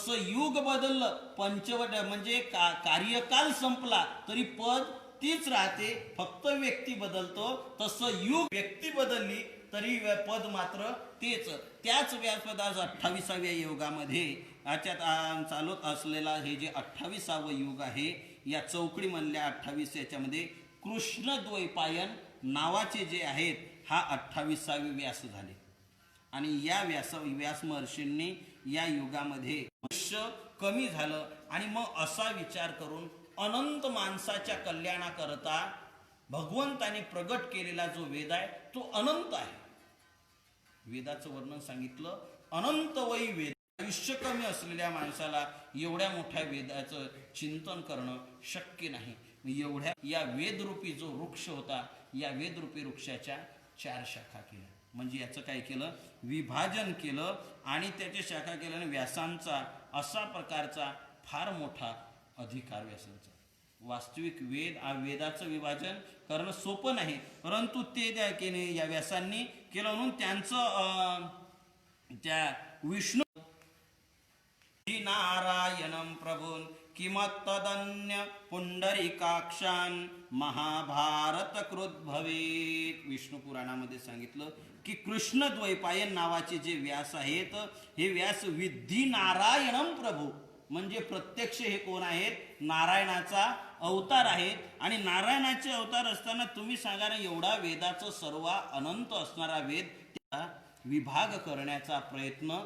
तसं युग बदललं, पंचवट म्हणजे कार्यकाल संपला तरी पद तीच राहते, फक्त व्यक्ती बदलतो. तसं युग व्यक्ती बदलली तरी पद मात्र तेच. त्याच व्यासपदास 28व्या युगामध्ये याच्यात चालत असलेला हे जे 28वं युग आहे, या चौकडी म्हणल्या 28 याच्यामध्ये कृष्णद्वैपायन नावाचे जे आहेत, हा 28वे व्यास झाले. आणि या व्यास महर्षींनी या युगामध्ये आयुष्य कमी झालं आणि मग असा विचार करून अनंत माणसाच्या कल्याणाकरता भगवंताने प्रगट केलेला जो वेद आहे तो अनंत आहे. वेदाचं वर्णन सांगितलं, अनंत वै वेद. आयुष्य कमी असलेल्या माणसाला एवढ्या मोठ्या वेदाचं चिंतन करणं शक्य नाही. एवढ्या या वेदरूपी जो वृक्ष होता, या वेदरूपी वृक्षाच्या 4 शाखा केल्या. म्हणजे याचं काय केलं, विभाजन केलं आणि त्याच्या शाखा केल्याने व्यासांचा असा प्रकारचा फार मोठा अधिकार व्यासांचा. वास्तविक वेदाचं विभाजन करणं सोपं नाही, परंतु ते या व्यासांनी केलं. म्हणून त्यांचं त्या विष्णू नारायणं प्रभून किमत्तदन्य पुंडरीकाक्षान महाभारत कृत भवेत. विष्णू पुराणामध्ये सांगितलं की कृष्णद्वैपायन नावाचे जे व्यास आहेत, हे व्यास विद्धी नारायणं प्रभू, म्हणजे प्रत्यक्ष हे कोण आहेत, नारायणाचा अवतार आहेत. आणि नारायणाचे अवतार असताना तुम्ही सांगा ना, एवढा वेदाचं सर्व अनंत असणारा वेद त्या विभाग करण्याचा प्रयत्न,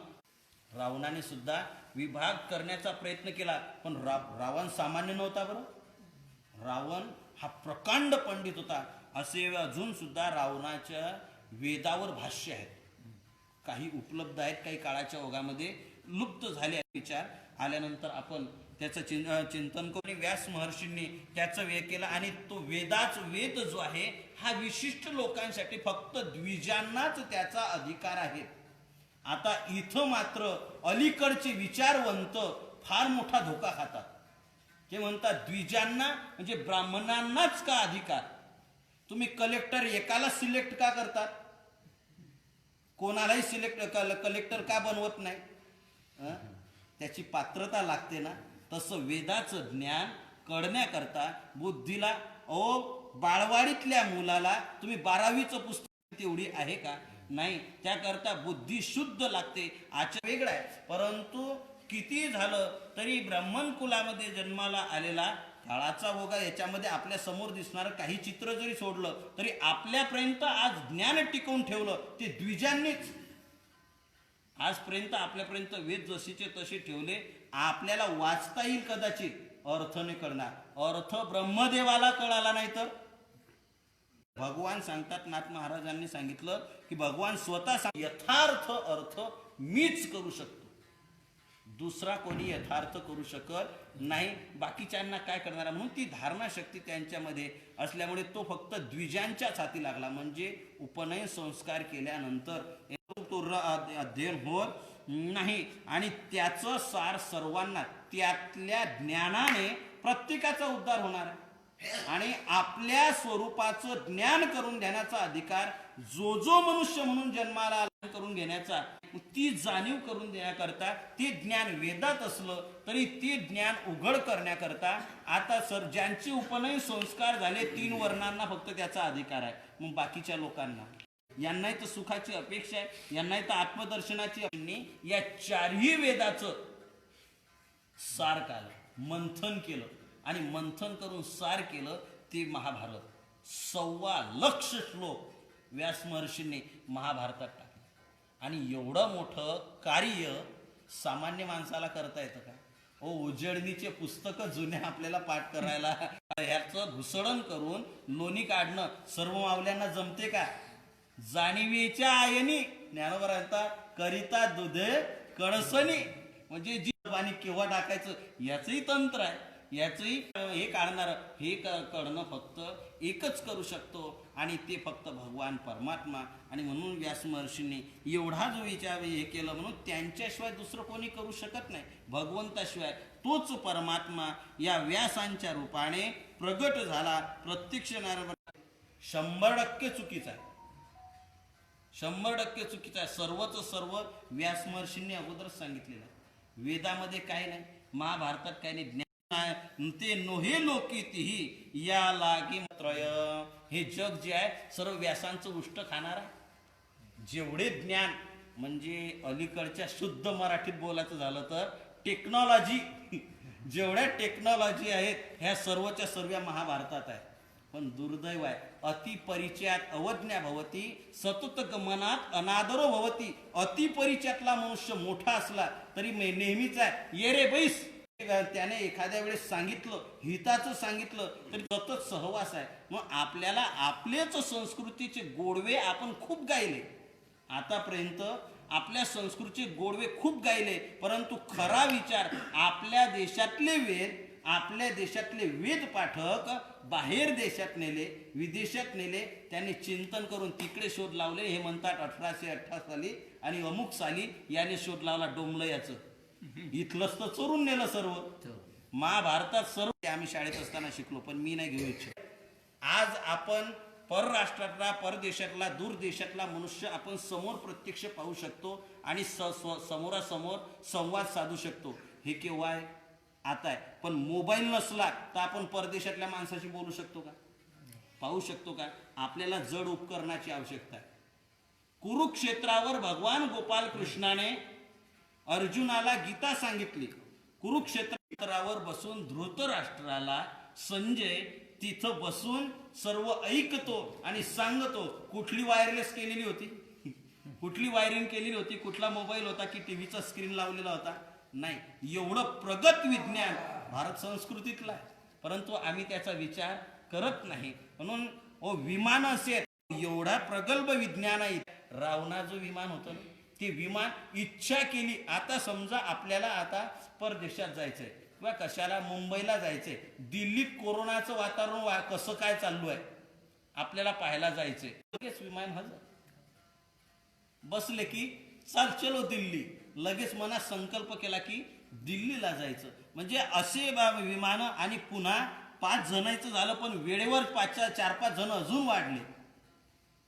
रावणाने सुद्धा विभाग करण्याचा प्रयत्न केला, पण रावण सामान्य नव्हता. बरं, रावण हा प्रकांड पंडित होता. असे अजून सुद्धा रावणाच्या वेदावर भाष्य आहेत, काही उपलब्ध आहेत, काही काळाच्या ओघामध्ये लुप्त झाले. विचार आल्यानंतर आपण त्याचं चिंतन करून व्यास महर्षींनी त्याचं वेद केलं. आणि तो वेद जो आहे हा विशिष्ट लोकांसाठी, फक्त द्विजांनाच त्याचा अधिकार आहे. आता इथं मात्र अलीकडचे विचारवंत फार मोठा धोका खातात. ते म्हणतात द्विजांना म्हणजे ब्राह्मणांनाच का अधिकार, तुम्ही कलेक्टर एकाला सिलेक्ट का करतात, कोणालाही कलेक्टर का बनवत नाही, त्याची पात्रता लागते ना. तसं वेदाचं ज्ञान कळण्याकरता बुद्धीला, बाळवाडीतल्या मुलाला तुम्ही 12वीचं पुस्तक तेवढी आहे का, नाही. त्याकरता बुद्धी शुद्ध लागते. आचार वेगळा आहे, परंतु किती झालं तरी ब्राह्मण कुलामध्ये जन्माला आलेला काळाचा ओघा, याच्यामध्ये आपल्या समोर दिसणारं काही चित्र जरी सोडलं तरी आपल्यापर्यंत आज ज्ञान टिकवून ठेवलं ते द्विजांनीच. आजपर्यंत आपल्यापर्यंत वेद जशीचे तसे ठेवले. आपल्याला वाचता येईल कदाचित, अर्थ नाही कळणार. अर्थ ब्रह्मदेवाला कळाला नाही तर भगवान सांगतात, नाथ महाराजांनी सांगितलं की भगवान स्वतः यथार्थ अर्थ मीच करू शकतो, दुसरा कोणी यथार्थ करू शकत नाही. बाकीच्यांना काय करणार, म्हणून ती धारणा शक्ती त्यांच्यामध्ये असल्यामुळे तो फक्त द्विजांच्याच हाती लागला. म्हणजे उपनयन संस्कार केल्यानंतर अध्ययन होत नाही आणि त्याचं सार सर्वांना, त्यातल्या ज्ञानाने प्रत्येकाचा उद्धार होणार आहे. आणि आपल्या स्वरूपाचं ज्ञान करून घेण्याचा अधिकार जो मनुष्य म्हणून जन्माला करून घेण्याचा, ती जाणीव करून देण्याकरता, ते ज्ञान वेदात असलं तरी ते ज्ञान उघड करण्याकरता आता ज्यांचे उपनयन संस्कार झाले 3 वर्णांना फक्त त्याचा अधिकार आहे. मग बाकीच्या लोकांना, यांनाही तर सुखाची अपेक्षा आहे, यांनाही तर आत्मदर्शनाची. या 4ही वेदाचं सार काढलं, मंथन केलं आणि मंथन करून सार केलं ते महाभारत. 1.25 लाख श्लोक व्यास महर्षींनी महाभारतात टाकले. आणि एवढं मोठं कार्य सामान्य माणसाला करता येतं का? उजळणीचे पुस्तकं जुने आपल्याला पाठ करायला, ह्याचं घुसडण करून लोणी काढणं सर्व मावल्यांना जमते का? जाणीवेच्या आयनी ज्ञानोबा करिता दुधे कळसणी, म्हणजे जी पाणी केव्हा टाकायचं याचंही तंत्र आहे. याचंही हे काढणार, हे कळणं फक्त एकच करू शकतो आणि ते फक्त भगवान परमात्मा. आणि म्हणून व्यास महर्षींनी एवढा जो विचार हे केलं, म्हणून त्यांच्याशिवाय दुसरं कोणी करू शकत नाही. भगवंताशिवाय तोच परमात्मा या व्यासांच्या रूपाने प्रगट झाला. प्रत्यक्ष नारायण 100% चुकीचा आहे, 100% चुकीचा आहे. सर्वच सर्व व्यास महर्षींनी अगोदरच सांगितलेलं आहे. वेदामध्ये काय नाही, महाभारतात काय नाही, ज्ञान ते नोहे लोकीतीही या लागी त्रय. हे जग जे आहे सर्व व्यासांचं उष्ट खाणार आहे. जेवढे ज्ञान म्हणजे अलीकडच्या शुद्ध मराठीत बोलायचं झालं तर टेक्नॉलॉजी, जेवढ्या टेक्नॉलॉजी आहेत ह्या सर्वच्या सर्व महाभारतात आहे. पण दुर्दैव आहे, अतिपरिचयात अवज्ञा भवती सतत गमनात अनादरो भवती. अतिपरिचयातला मनुष्य मोठा असला तरी नेहमीच आहे ये रे बैस. त्याने एखाद्या वेळेस सांगितलं, हिताचं सांगितलं तरी सतत सहवास आहे. मग आपल्याला आपलेच संस्कृतीचे गोडवे आपण खूप गायले आतापर्यंत, आपल्या संस्कृतीचे गोडवे खूप गायले, परंतु खरा विचार आपल्या देशातले वेद पाठक बाहेर देशात नेले, विदेशात नेले, त्यांनी चिंतन करून तिकडे शोध लावले. हे म्हणतात 1818 साली आणि अमुक साली याने शोध लावला डोंबलयाचं. इथलंच तर चोरून नेलं सर्व. महाभारतात सर्व आम्ही शाळेत असताना शिकलो, पण मी नाही घेऊ इच्छित. आज आपण परराष्ट्रातला, परदेशातला, दूर देशातला मनुष्य आपण समोर प्रत्यक्ष पाहू शकतो आणि समोरासमोर संवाद साधू शकतो. हे केव्हा आहे? आता आहे. पण मोबाईल नसला तर आपण परदेशातल्या माणसाशी बोलू शकतो का? पाहू शकतो का? आपल्याला जड उपकरणाची आवश्यकता आहे. कुरुक्षेत्रावर भगवान गोपाल कृष्णाने अर्जुनाला गीता सांगितली. कुरुक्षेत्रावर बसून धृतराष्ट्राला संजय तिथं बसून सर्व ऐकतो आणि सांगतो. कुठली वायरलेस केलेली होती? कुठली वायरिंग केलेली होती? कुठला मोबाईल होता की टीव्हीचा स्क्रीन लावलेला होता? नाही. एवढं प्रगत विज्ञान भारत संस्कृतीतलं आहे, परंतु आम्ही त्याचा विचार करत नाही. म्हणून विमान असेल, एवढा प्रगल्भ विज्ञान आहे. रावणाचं विमान होतं ना, ते विमान इच्छा केली. आता समजा आपल्याला आता परदेशात जायचंय किंवा कशाला मुंबईला जायचंय, दिल्लीत कोरोनाचं वातावरण कसं काय चालू आहे आपल्याला पाहायला जायचंय, लगेच विमान हजर. बसले की चल चलो दिल्ली, लगेच मनात संकल्प केला की दिल्लीला जायचं. म्हणजे असे विमान. आणि पुन्हा 5 जणांचं झालं, पण वेळेवर 4-5 जण अजून वाढले.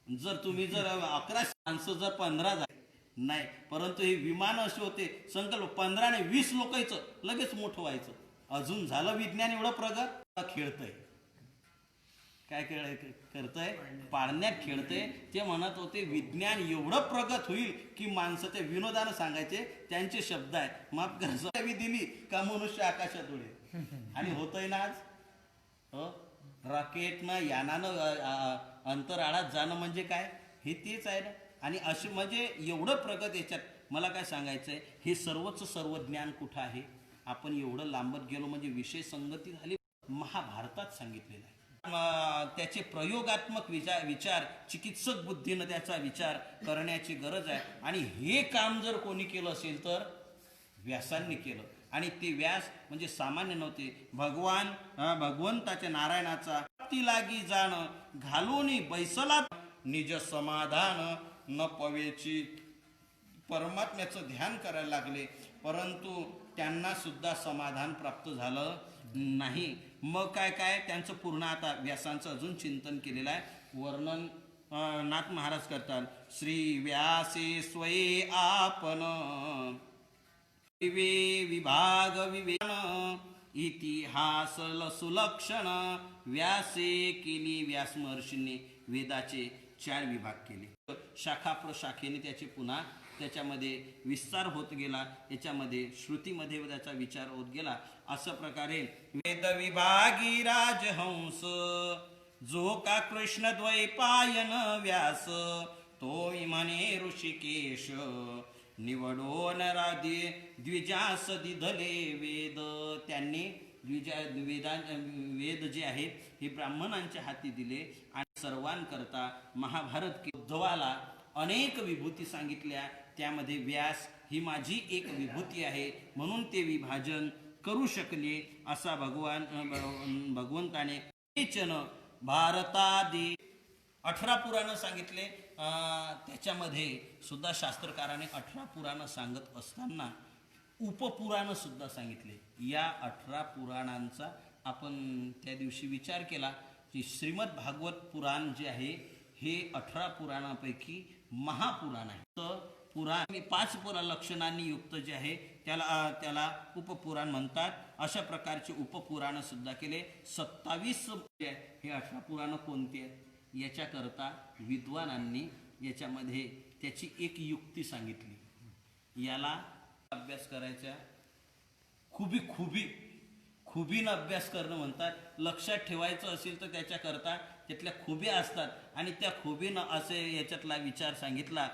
जर तुम्ही 11 माणसं 15 झाले नाही, परंतु हे विमान असे होते संकल्प 15 आणि 20 लोकांचं लगेच मोठं व्हायचं. अजून झालं विज्ञान एवढं प्रगत. खेळतंय काय करतंय? पाळण्यात खेळतंय. ते म्हणत होते विज्ञान एवढं प्रगत होईल की माणसं, ते विनोदानं सांगायचे, त्यांचे शब्द आहेत, माफ करा, दिली का मनुष्य आकाशात उडेल. आणि होतंय ना आज. रॉकेटनं, यानानं अंतराळात जाणं म्हणजे काय? हे तेच आहे ना. आणि असे म्हणजे एवढं प्रगत याच्यात मला काय सांगायचंय, हे सर्व ज्ञान कुठं आहे? आपण एवढं लांबत गेलो म्हणजे विषय संगती झाली. महाभारतात सांगितलेलं आहे. त्याचे प्रयोगात्मक विचार चिकित्सक बुद्धीनं त्याचा विचार करण्याची गरज आहे. आणि हे काम जर कोणी केलं असेल तर व्यासांनी केलं. आणि ते व्यास म्हणजे सामान्य नव्हते. भगवंताच्या नारायणाचा ती लागी जाण घालून बैसला निज समाधान न पवेची. परमात्म्याचं ध्यान करायला लागले, परंतु त्यांना सुद्धा समाधान प्राप्त झालं नाही. मग काय त्यांचं पूर्ण आता व्यासांचं अजून चिंतन केलेलं आहे. वर्णन नाथ महाराज करतात. श्री व्यासे स्वये आपण विभाग विवेचन इतिहास सुलक्षण. व्यासे केली व्यास महर्षींनी वेदाचे 4 विभाग केले. शाखा प्रशाखेने त्याचे पुन्हा त्याच्यामध्ये विस्तार होत गेला. याच्यामध्ये श्रुतीमध्ये त्याचा विचार होत गेला. अशा प्रकारे वेद विभागी राजहंस जो का कृष्ण द्वैपायन व्यास तो म्हणे ऋषिकेश निवडोन राधे द्विजास दिधले वेद. त्यांनी वेद जे आहेत हे ब्राह्मणांच्या हाती दिले आणि सर्वांकरता महाभारत उद्धवाला अनेक विभूती सांगितल्या. त्यामध्ये व्यास ही माझी एक विभूती आहे म्हणून ते विभाजन करू शकले. असा भगवंताने भारतादी 18 पुराणं सांगितले. त्याच्यामध्ये सुद्धा शास्त्रकाराने 18 पुराणं सांगत असताना उपपुराणं सुद्धा सांगितले. या 18 पुराणांचा आपण त्या दिवशी विचार केला की श्रीमद भागवत पुराण जे आहे हे 18 पुराणांपैकी महापुराण आहे. तर पुराण 5 लक्षणांनी युक्त जे आहे त्याला उपपुराण म्हणतात. अशा प्रकारचे उपपुराण सुद्धा केले. 27 हे 18 पुराणं कोणती आहेत याच्याकरता विद्वानांनी याच्यामध्ये त्याची एक युक्ती सांगितली. याला अभ्यास करायचा खुबीनं अभ्यास करणं म्हणतात. लक्षात ठेवायचं असेल तर त्याच्याकरता त्यातल्या खुब्या असतात आणि त्या खुबीनं असे याच्यातला विचार सांगितला.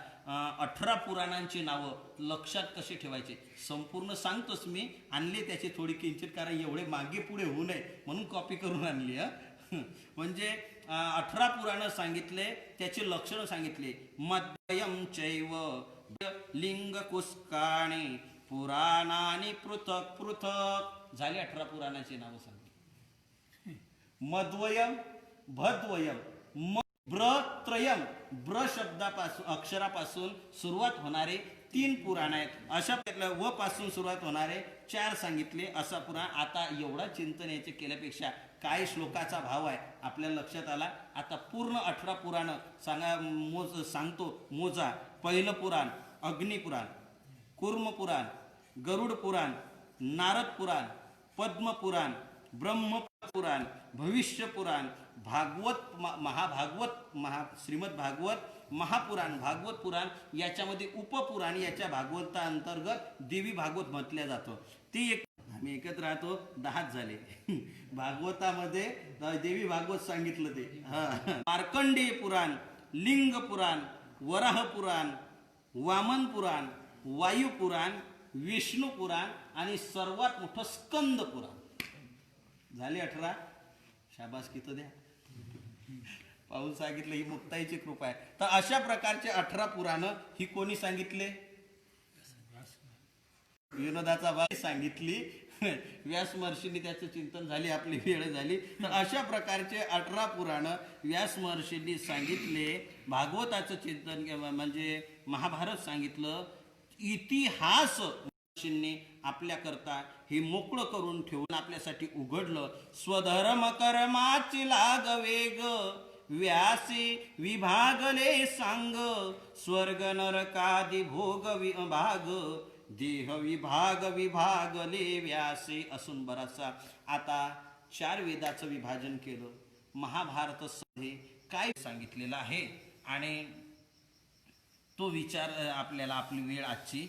18 पुराणांची नावं लक्षात कसे ठेवायचे संपूर्ण सांगतोच मी. आणले त्याची थोडी किंचित, कारण एवढे मागे पुढे होऊ नये म्हणून कॉपी करून आणली. म्हणजे 18 पुराणं सांगितले, त्याची लक्षणं सांगितले. मद्वयं चैव लिंग कुस्काणे पुराणानी पृथक पृथक झाली. 18 पुराणाची नावं सांगितली. मद्वयम, भद्वयम, ब्रत्रयम, ब्र शब्दापासून अक्षरापासून सुरुवात होणारे 3 पुराण आहेत. अशा व पासून सुरुवात होणारे 4 सांगितले. असा पुराण. आता एवढा चिंतन याचे केल्यापेक्षा काय श्लोकाचा भाव आहे आपल्या लक्षात आला. आता पूर्ण 18 पुराण सांगतो. मोजा. पहिलं पुराण अग्निपुराण, कूर्म पुराण, गरुड पुराण, नारद पुराण, पद्म पुराण, ब्रह्म पुराण, भविष्य पुराण, भागवत महाभागवत श्रीमद भागवत महापुराण, भागवत पुराण. याच्यामध्ये उपपुराण याच्या भागवता अंतर्गत देवी भागवत म्हटल्या जातं. ती एक आम्ही एकत्र राहतो 10 झाले. भागवतामध्ये देवी भागवत सांगितलं ते. मार्कंडेय पुराण, लिंग पुराण, वराह पुराण, वामन पुराण, वायू पुराण, विष्णू पुराण आणि सर्वात मोठं स्कंद पुराण झाले 18. शाबासकी तर द्या. पाऊल सांगितलं ही मुक्ताईची कृपा आहे. तर अशा प्रकारचे 18 पुराणं ही कोणी सांगितले? विनोदाचा भाग सांगितली. व्यास महर्षींनी त्याचं चिंतन झाले. आपली वेळ झाली. तर अशा प्रकारचे 18 पुराणं व्यास महर्षींनी सांगितले. भागवताचं चिंतन म्हणजे महाभारत सांगितलं. इतिहास महर्षींनी आपल्याकरता हे मोकळं करून ठेवून आपल्यासाठी उघडलं. स्वधर्म कर्माची लाग वेग व्यासी विभागले सांग स्वर्ग नरकादी भोग विभाग देह विभाग विभागले व्यासे असून बराचसा. आता 4 वेदाचं विभाजन केलं. महाभारतामध्ये काय सांगितलेलं आहे आणि तो विचार आपल्याला आपली वेळ आजची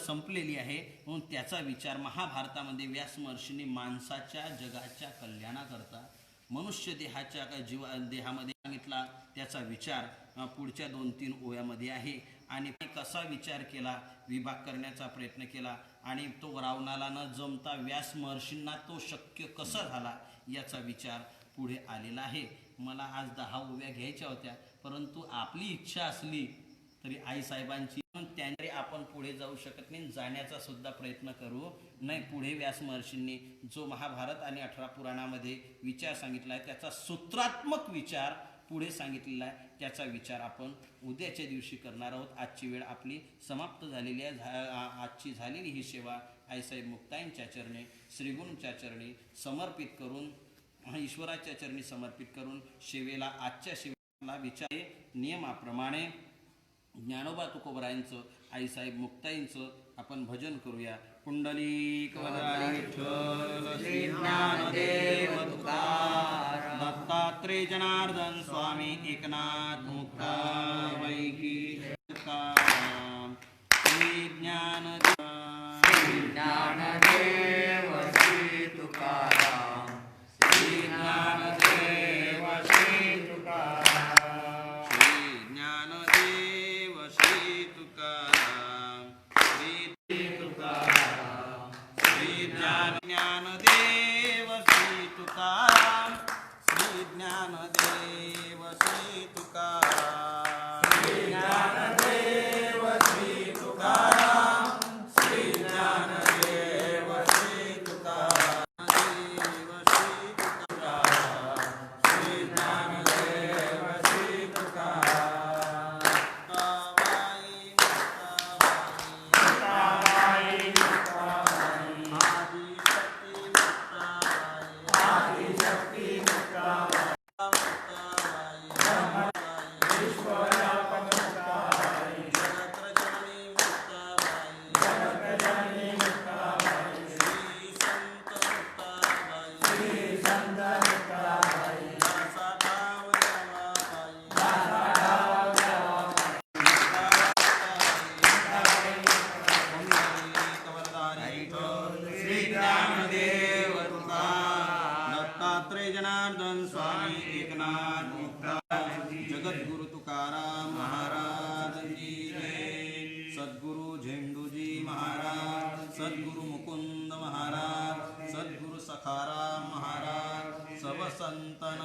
संपलेली आहे म्हणून त्याचा विचार महाभारतामध्ये व्यास महर्षींनी माणसाच्या जगाच्या कल्याणाकरता मनुष्य देहाच्या देहामध्ये सांगितला. त्याचा विचार पुढच्या 2-3 ओव्यामध्ये आहे. आणि कसा विचार केला, विभाग करण्याचा प्रयत्न केला आणि तो रावणाला न जमता व्यास महर्षींना तो शक्य कसा झाला याचा विचार पुढे आलेला आहे. मला आज 10 ओव्या घ्यायच्या होत्या, परंतु आपली इच्छा असली तरी आईसाहेबांची त्यांनी आपण पुढे जाऊ शकत नाही. जाण्याचा सुद्धा प्रयत्न करू नाही. पुढे व्यास महर्षींनी जो महाभारत आणि 18 पुराणामध्ये विचार सांगितला आहे त्याचा सूत्रात्मक विचार पुढे सांगितलेला आहे. त्याचा विचार आपण उद्याच्या दिवशी करणार आहोत. आजची वेळ आपली समाप्त झालेली आहे. आजची झालेली ही सेवा आईसाहेब मुक्ताईंच्या चरणी श्रीगुरूंच्या चरणी समर्पित करून ईश्वराच्या चरणी समर्पित करून सेवेला आजच्या सेवेला विचार नियमाप्रमाणे ज्ञानोबा तुकोबरायांचं आईसाहेब मुक्ताईंचं आपण भजन करूया. कुंडलिक श्री ज्ञानदेव तुकाराम दत्तात्रेय जनार्दन स्वामी एकनाथ मुक्ताबाई की श्री ज्ञानदेव श्री तुकाराम श्री ज्ञानदेव श्री तुकाराम श्री ज्ञानदेव श्री तुकाराम श्री तुकाराम श्री ज्ञानदेव श्री तुकाराम श्री ज्ञानदेव श्री तुकाराम श्री ज्ञानदेव श्री तुकाराम श्री ज्ञानदेव श्री तुकाराम श्री ज्ञानदेव श्री तुकाराम जनार्दन स्वामी एकनाथ मुक्ताज जगद्गुरु तुकाराम महाराज की जय सद्गुरु झेंडूजी महाराज सद्गुरु मुकुंद महाराज सद्गुरु सखाराम महाराज सब संतन